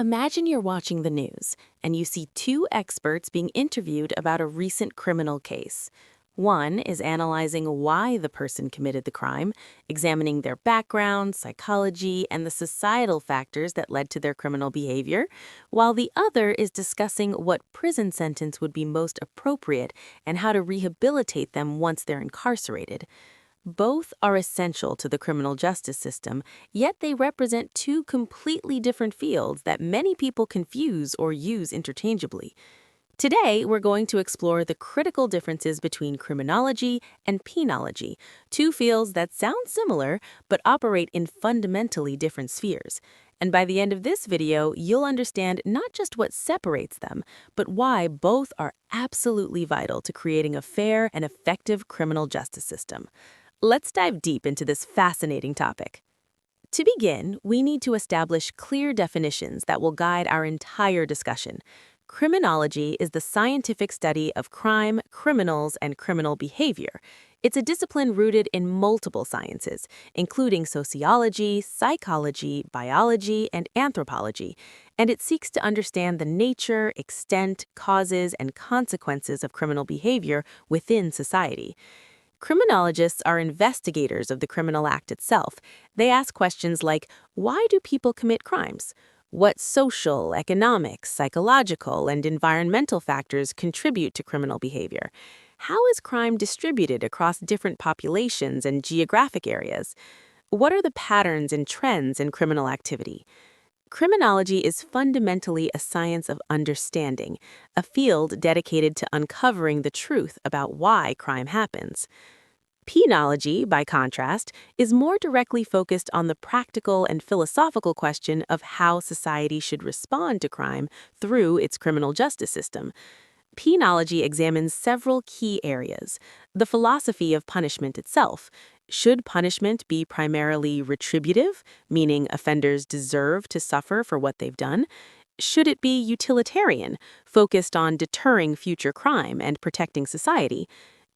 Imagine you're watching the news and you see two experts being interviewed about a recent criminal case. One is analyzing why the person committed the crime, examining their background, psychology, and the societal factors that led to their criminal behavior, while the other is discussing what prison sentence would be most appropriate and how to rehabilitate them once they're incarcerated. Both are essential to the criminal justice system, yet they represent two completely different fields that many people confuse or use interchangeably. Today, we're going to explore the critical differences between criminology and penology, two fields that sound similar but operate in fundamentally different spheres. And by the end of this video, you'll understand not just what separates them, but why both are absolutely vital to creating a fair and effective criminal justice system. Let's dive deep into this fascinating topic. To begin, we need to establish clear definitions that will guide our entire discussion. Criminology is the scientific study of crime, criminals, and criminal behavior. It's a discipline rooted in multiple sciences, including sociology, psychology, biology, and anthropology, and it seeks to understand the nature, extent, causes, and consequences of criminal behavior within society. Criminologists are investigators of the criminal act itself. They ask questions like, why do people commit crimes? What social, economic, psychological, and environmental factors contribute to criminal behavior? How is crime distributed across different populations and geographic areas? What are the patterns and trends in criminal activity? Criminology is fundamentally a science of understanding, a field dedicated to uncovering the truth about why crime happens. Penology, by contrast, is more directly focused on the practical and philosophical question of how society should respond to crime through its criminal justice system. Penology examines several key areas. The philosophy of punishment itself. Should punishment be primarily retributive, meaning offenders deserve to suffer for what they've done? Should it be utilitarian, focused on deterring future crime and protecting society?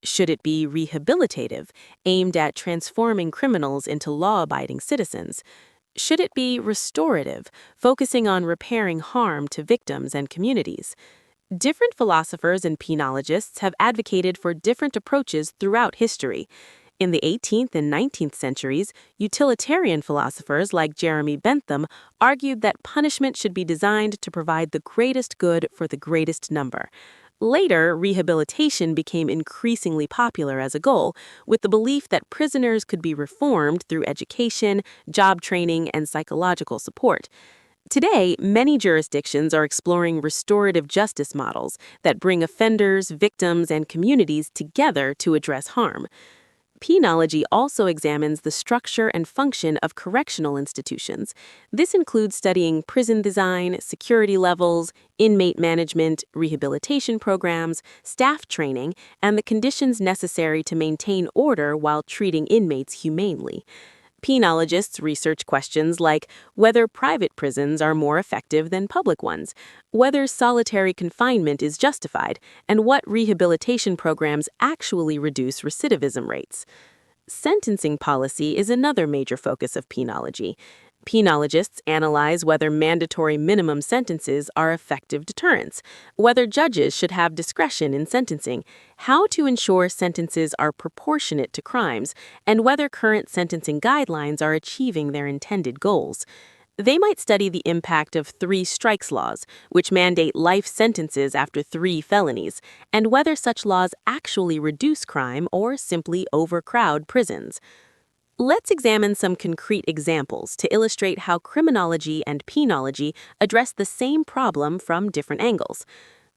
Should it be rehabilitative, aimed at transforming criminals into law-abiding citizens? Should it be restorative, focusing on repairing harm to victims and communities? Different philosophers and penologists have advocated for different approaches throughout history. In the 18th and 19th centuries, utilitarian philosophers like Jeremy Bentham argued that punishment should be designed to provide the greatest good for the greatest number. Later, rehabilitation became increasingly popular as a goal, with the belief that prisoners could be reformed through education, job training, and psychological support. Today, many jurisdictions are exploring restorative justice models that bring offenders, victims, and communities together to address harm. Penology also examines the structure and function of correctional institutions. This includes studying prison design, security levels, inmate management, rehabilitation programs, staff training, and the conditions necessary to maintain order while treating inmates humanely. Penologists research questions like whether private prisons are more effective than public ones, whether solitary confinement is justified, and what rehabilitation programs actually reduce recidivism rates. Sentencing policy is another major focus of penology. Penologists analyze whether mandatory minimum sentences are effective deterrents, whether judges should have discretion in sentencing, how to ensure sentences are proportionate to crimes, and whether current sentencing guidelines are achieving their intended goals. They might study the impact of 3 strikes laws, which mandate life sentences after 3 felonies, and whether such laws actually reduce crime or simply overcrowd prisons. Let's examine some concrete examples to illustrate how criminology and penology address the same problem from different angles.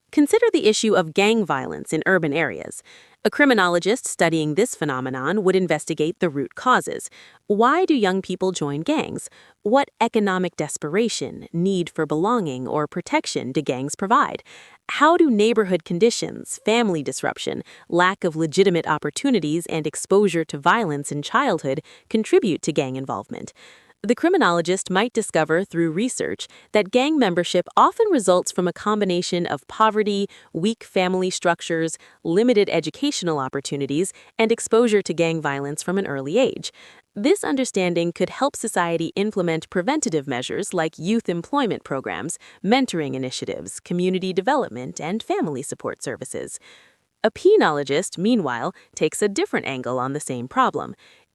Consider the issue of gang violence in urban areas. A criminologist studying this phenomenon would investigate the root causes. Why do young people join gangs? What economic desperation, need for belonging, or protection do gangs provide? How do neighborhood conditions, family disruption, lack of legitimate opportunities, and exposure to violence in childhood contribute to gang involvement? The criminologist might discover through research that gang membership often results from a combination of poverty, weak family structures, limited educational opportunities, and exposure to gang violence from an early age. This understanding could help society implement preventative measures like youth employment programs, mentoring initiatives, community development, and family support services. A penologist, meanwhile, takes a different angle on the same problem.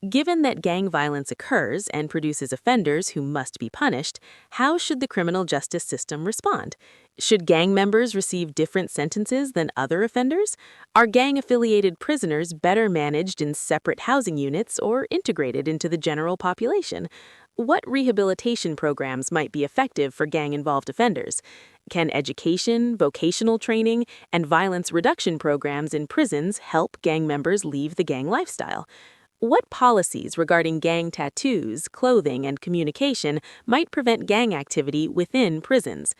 Given that gang violence occurs and produces offenders who must be punished, how should the criminal justice system respond? Should gang members receive different sentences than other offenders? Are gang-affiliated prisoners better managed in separate housing units or integrated into the general population? What rehabilitation programs might be effective for gang-involved offenders? Can education, vocational training, and violence reduction programs in prisons help gang members leave the gang lifestyle? What policies regarding gang tattoos, clothing, and communication might prevent gang activity within prisons?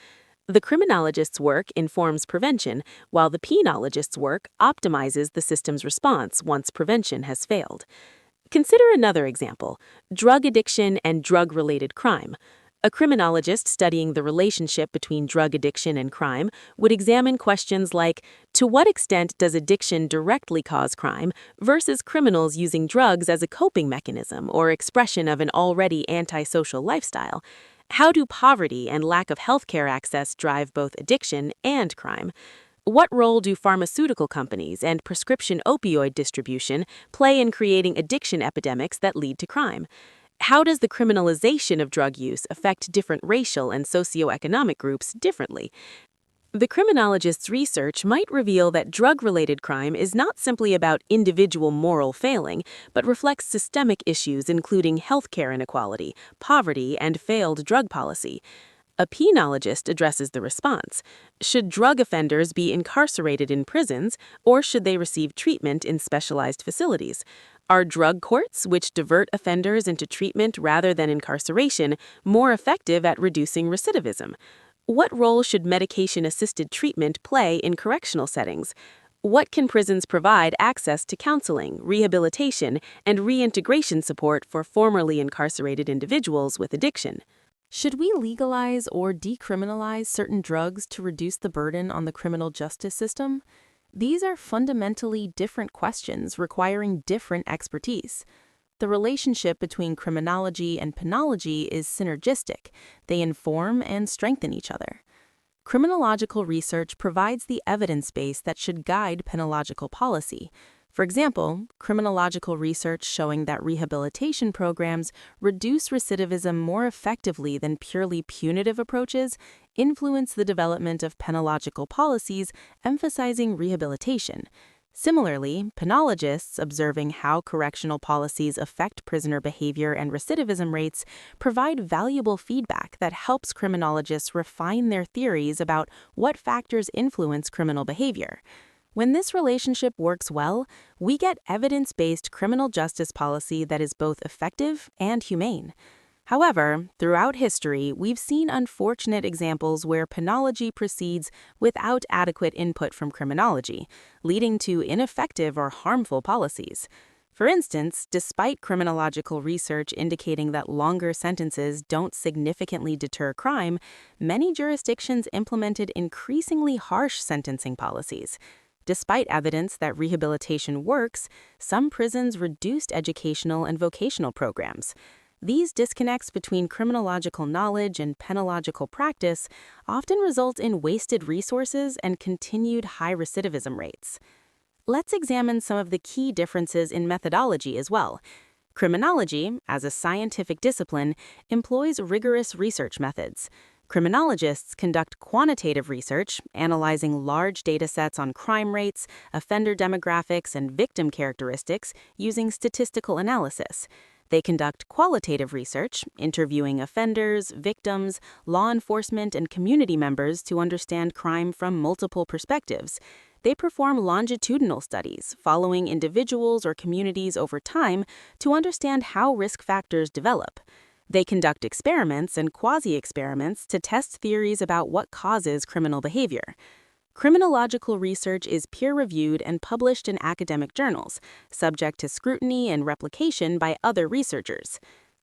The criminologist's work informs prevention, while the penologist's work optimizes the system's response once prevention has failed. Consider another example: drug addiction and drug-related crime. A criminologist studying the relationship between drug addiction and crime would examine questions like, to what extent does addiction directly cause crime versus criminals using drugs as a coping mechanism or expression of an already antisocial lifestyle? How do poverty and lack of healthcare access drive both addiction and crime? What role do pharmaceutical companies and prescription opioid distribution play in creating addiction epidemics that lead to crime? How does the criminalization of drug use affect different racial and socioeconomic groups differently? The criminologist's research might reveal that drug-related crime is not simply about individual moral failing, but reflects systemic issues including healthcare inequality, poverty, and failed drug policy. A penologist addresses the response. Should drug offenders be incarcerated in prisons, or should they receive treatment in specialized facilities? Are drug courts, which divert offenders into treatment rather than incarceration, more effective at reducing recidivism? What role should medication-assisted treatment play in correctional settings? What can prisons provide access to counseling, rehabilitation, and reintegration support for formerly incarcerated individuals with addiction? Should we legalize or decriminalize certain drugs to reduce the burden on the criminal justice system? These are fundamentally different questions requiring different expertise. The relationship between criminology and penology is synergistic. They inform and strengthen each other. Criminological research provides the evidence base that should guide penological policy. For example, criminological research showing that rehabilitation programs reduce recidivism more effectively than purely punitive approaches influence the development of penological policies emphasizing rehabilitation. Similarly, penologists observing how correctional policies affect prisoner behavior and recidivism rates provide valuable feedback that helps criminologists refine their theories about what factors influence criminal behavior. When this relationship works well, we get evidence-based criminal justice policy that is both effective and humane. However, throughout history, we've seen unfortunate examples where penology proceeds without adequate input from criminology, leading to ineffective or harmful policies. For instance, despite criminological research indicating that longer sentences don't significantly deter crime, many jurisdictions implemented increasingly harsh sentencing policies. Despite evidence that rehabilitation works, some prisons reduced educational and vocational programs. These disconnects between criminological knowledge and penological practice often result in wasted resources and continued high recidivism rates. Let's examine some of the key differences in methodology as well. Criminology, as a scientific discipline, employs rigorous research methods. Criminologists conduct quantitative research, analyzing large data sets on crime rates, offender demographics, and victim characteristics using statistical analysis. They conduct qualitative research, interviewing offenders, victims, law enforcement, and community members to understand crime from multiple perspectives. They perform longitudinal studies, following individuals or communities over time to understand how risk factors develop. They conduct experiments and quasi-experiments to test theories about what causes criminal behavior. Criminological research is peer-reviewed and published in academic journals, subject to scrutiny and replication by other researchers.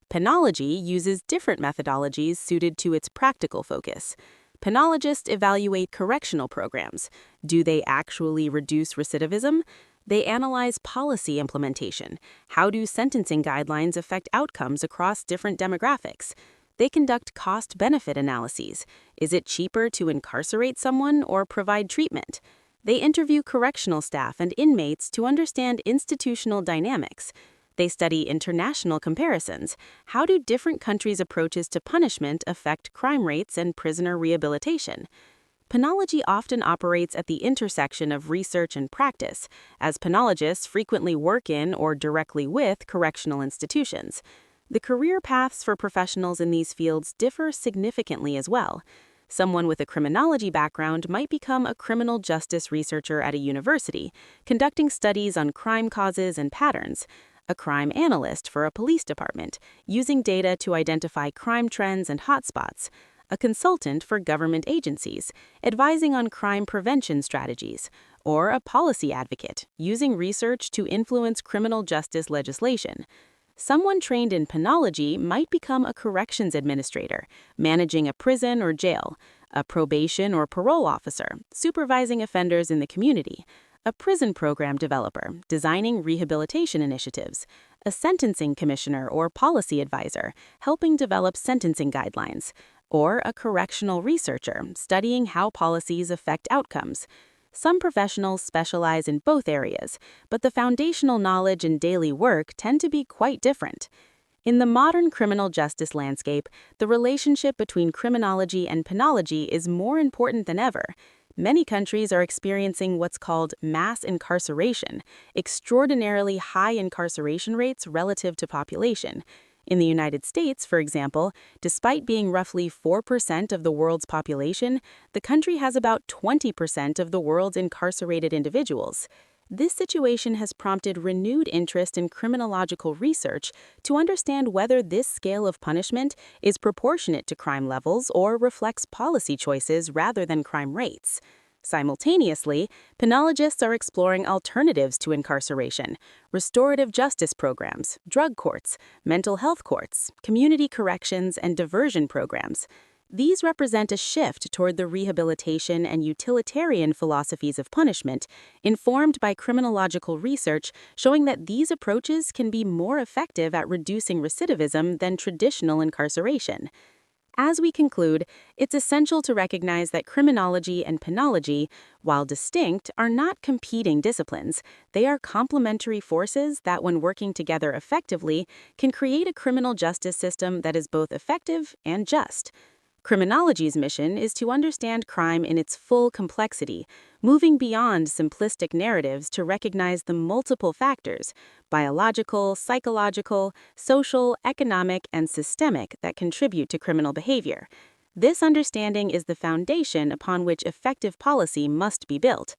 Penology uses different methodologies suited to its practical focus. Penologists evaluate correctional programs. Do they actually reduce recidivism? They analyze policy implementation. How do sentencing guidelines affect outcomes across different demographics? They conduct cost-benefit analyses. Is it cheaper to incarcerate someone or provide treatment? They interview correctional staff and inmates to understand institutional dynamics. They study international comparisons. How do different countries' approaches to punishment affect crime rates and prisoner rehabilitation? Penology often operates at the intersection of research and practice, as penologists frequently work in or directly with correctional institutions. The career paths for professionals in these fields differ significantly as well. Someone with a criminology background might become a criminal justice researcher at a university, conducting studies on crime causes and patterns. A crime analyst for a police department, using data to identify crime trends and hotspots. A consultant for government agencies, advising on crime prevention strategies. Or a policy advocate, using research to influence criminal justice legislation. Someone trained in penology might become a corrections administrator, managing a prison or jail, a probation or parole officer, supervising offenders in the community, a prison program developer, designing rehabilitation initiatives, a sentencing commissioner or policy advisor, helping develop sentencing guidelines, or a correctional researcher, studying how policies affect outcomes. Some professionals specialize in both areas, but the foundational knowledge and daily work tend to be quite different. In the modern criminal justice landscape, the relationship between criminology and penology is more important than ever. Many countries are experiencing what's called mass incarceration, extraordinarily high incarceration rates relative to population. In the United States, for example, despite being roughly 4% of the world's population, the country has about 20% of the world's incarcerated individuals. This situation has prompted renewed interest in criminological research to understand whether this scale of punishment is proportionate to crime levels or reflects policy choices rather than crime rates. Simultaneously, penologists are exploring alternatives to incarceration, restorative justice programs, drug courts, mental health courts, community corrections, and diversion programs. These represent a shift toward the rehabilitation and utilitarian philosophies of punishment, informed by criminological research showing that these approaches can be more effective at reducing recidivism than traditional incarceration. As we conclude, it's essential to recognize that criminology and penology, while distinct, are not competing disciplines. They are complementary forces that, when working together effectively, can create a criminal justice system that is both effective and just. Criminology's mission is to understand crime in its full complexity, moving beyond simplistic narratives to recognize the multiple factors, biological, psychological, social, economic, and systemic, that contribute to criminal behavior. This understanding is the foundation upon which effective policy must be built.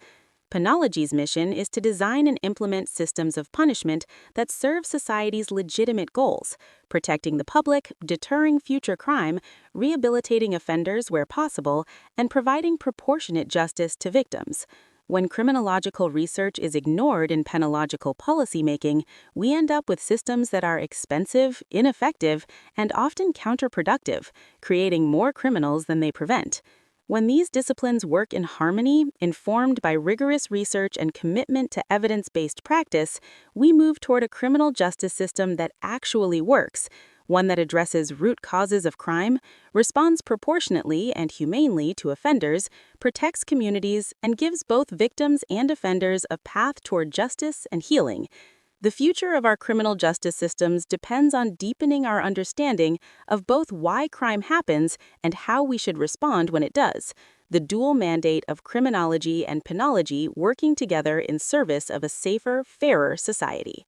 Penology's mission is to design and implement systems of punishment that serve society's legitimate goals, protecting the public, deterring future crime, rehabilitating offenders where possible, and providing proportionate justice to victims. When criminological research is ignored in penological policymaking, we end up with systems that are expensive, ineffective, and often counterproductive, creating more criminals than they prevent. When these disciplines work in harmony, informed by rigorous research and commitment to evidence-based practice, we move toward a criminal justice system that actually works, one that addresses root causes of crime, responds proportionately and humanely to offenders, protects communities, and gives both victims and offenders a path toward justice and healing. The future of our criminal justice systems depends on deepening our understanding of both why crime happens and how we should respond when it does, the dual mandate of criminology and penology working together in service of a safer, fairer society.